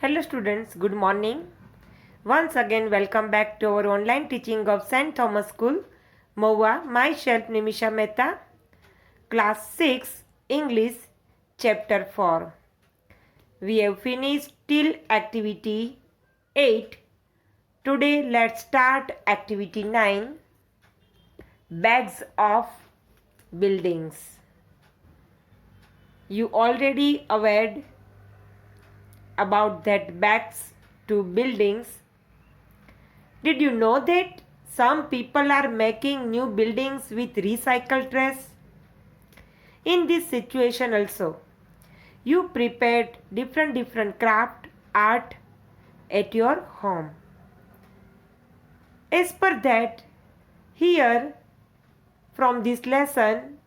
Hello students, good morning. Once again welcome back to our online teaching of St. Thomas School, Moa, myself Nimisha Mehta, class 6, English, chapter 4. We have finished till activity 8. Today let's start activity 9, bags of buildings. You already aware about that bags to buildings. Did you know that some people are making new buildings with recycled trash? In this situation also, you prepared different craft art at your home. As per that, here from this lesson,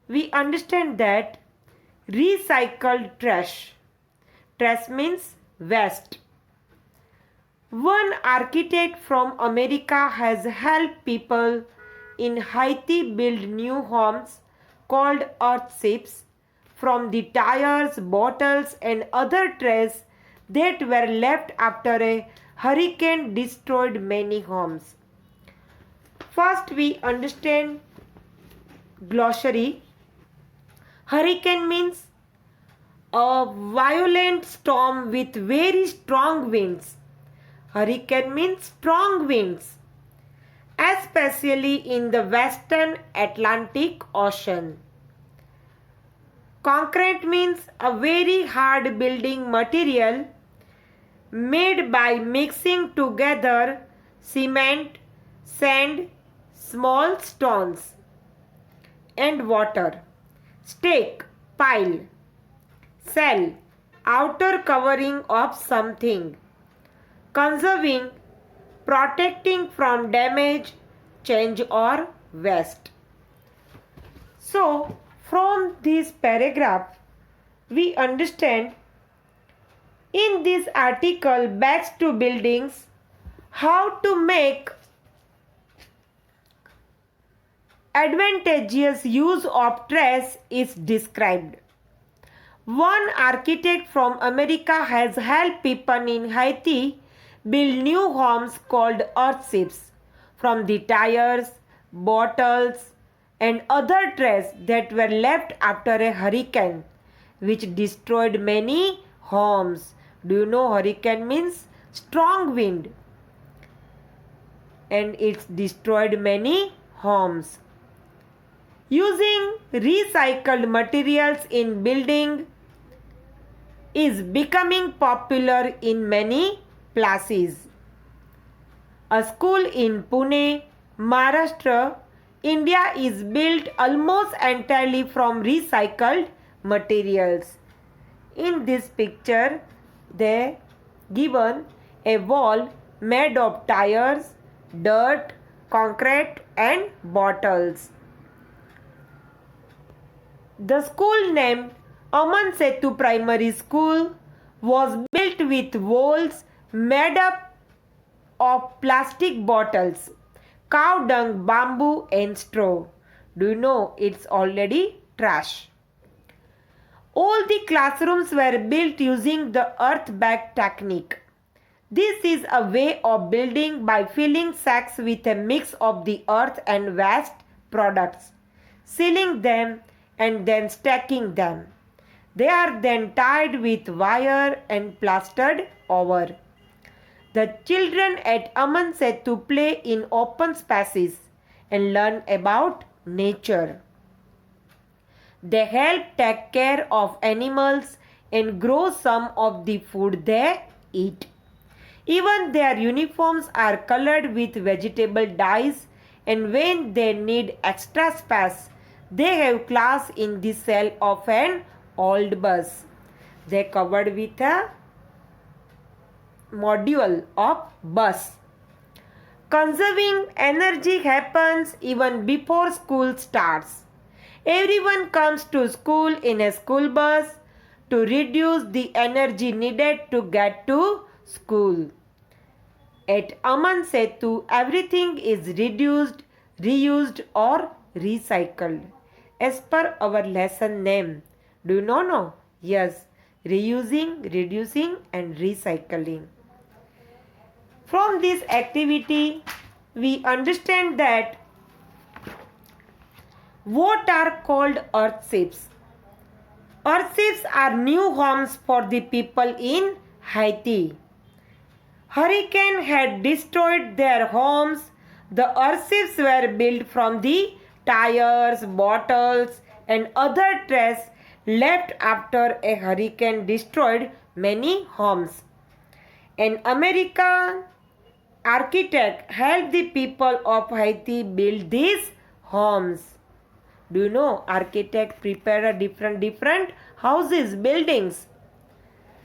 we understand that recycled trash. Trash means waste. One architect from America has helped people in Haiti build new homes called earthships from the tires, bottles, and other trash that were left after a hurricane destroyed many homes. First, we understand glossary. Hurricane means a violent storm with very strong winds. Hurricane means strong winds, especially in the western Atlantic Ocean. Concrete means a very hard building material made by mixing together cement, sand, small stones, and water. Stake, pile, cell, outer covering of something. Conserving, protecting from damage, change or waste. So, from this paragraph, we understand in this article Bags to Buildings, how to make advantageous use of trash is described. One architect from America has helped people in Haiti build new homes called earthships from the tires, bottles, and other trash that were left after a hurricane which destroyed many homes. Do you know hurricane means strong wind, and it destroyed many homes. Using recycled materials in building is becoming popular in many places. A school in Pune, Maharashtra, India is built almost entirely from recycled materials. In this picture, they given a wall made of tires, dirt, concrete and bottles. The school named Aman Setu Primary School was built with walls made up of plastic bottles, cow dung, bamboo and straw. Do you know it's already trash? All the classrooms were built using the earth bag technique. This is a way of building by filling sacks with a mix of the earth and waste products, sealing them and then stacking them. They are then tied with wire and plastered over. The children at Aman Setu play in open spaces and learn about nature. They help take care of animals and grow some of the food they eat. Even their uniforms are colored with vegetable dyes, and when they need extra space, they have class in the cell of an old bus. They covered with a module of bus. Conserving energy happens even before school starts. Everyone comes to school in a school bus to reduce the energy needed to get to school. At Aman Setu, everything is reduced, reused or recycled as per our lesson name. Do you know? Yes, reusing, reducing and recycling. From this activity, we understand that what are called earthships. Earthships are new homes for the people in Haiti. Hurricane had destroyed their homes. The earthships were built from the tires, bottles, and other trash left after a hurricane destroyed many homes. An American architect helped the people of Haiti build these homes. Do you know architect prepare a different houses, buildings?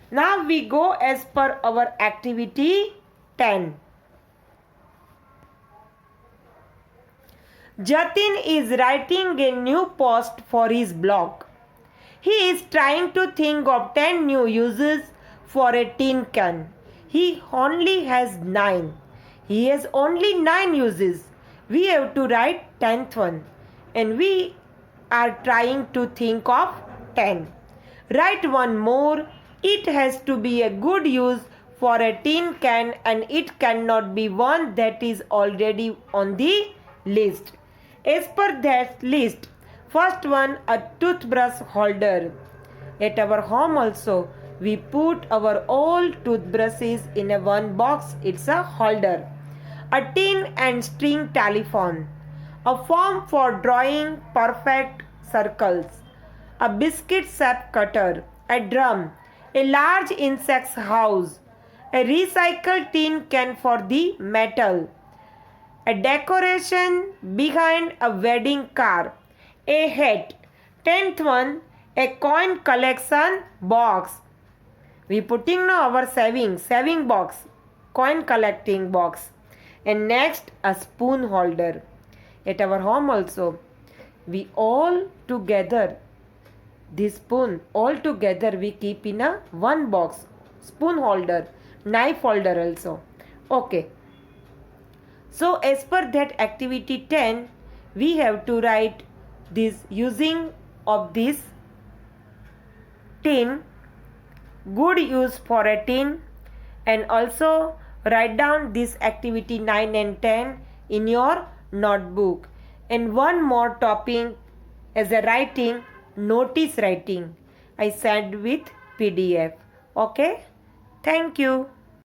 Now we go as per our activity 10. Jatin is writing a new post for his blog. He is trying to think of 10 new uses for a tin can. He only has 9. He has only 9 uses. We have to write 10th one. And we are trying to think of 10. Write one more. It has to be a good use for a tin can and it cannot be one that is already on the list. As per that list, first one, a toothbrush holder. At our home also, we put our old toothbrushes in a one box. It's a holder. A tin and string telephone. A form for drawing perfect circles. A biscuit shape cutter. A drum. A large insect's house. A recycled tin can for the metal. A decoration behind a wedding car. A hat. 10th one, a coin collection box. We putting now our saving box, coin collecting box. And next, a spoon holder. At our home also, we all together, this spoon all together we keep in a one box. Spoon holder, knife holder also. Okay. So as per that activity 10, we have to write this using of this tin, good use for a tin, and also write down this activity 9 and 10 in your notebook. And one more topic as a writing, notice writing. I send with PDF. Okay. Thank you.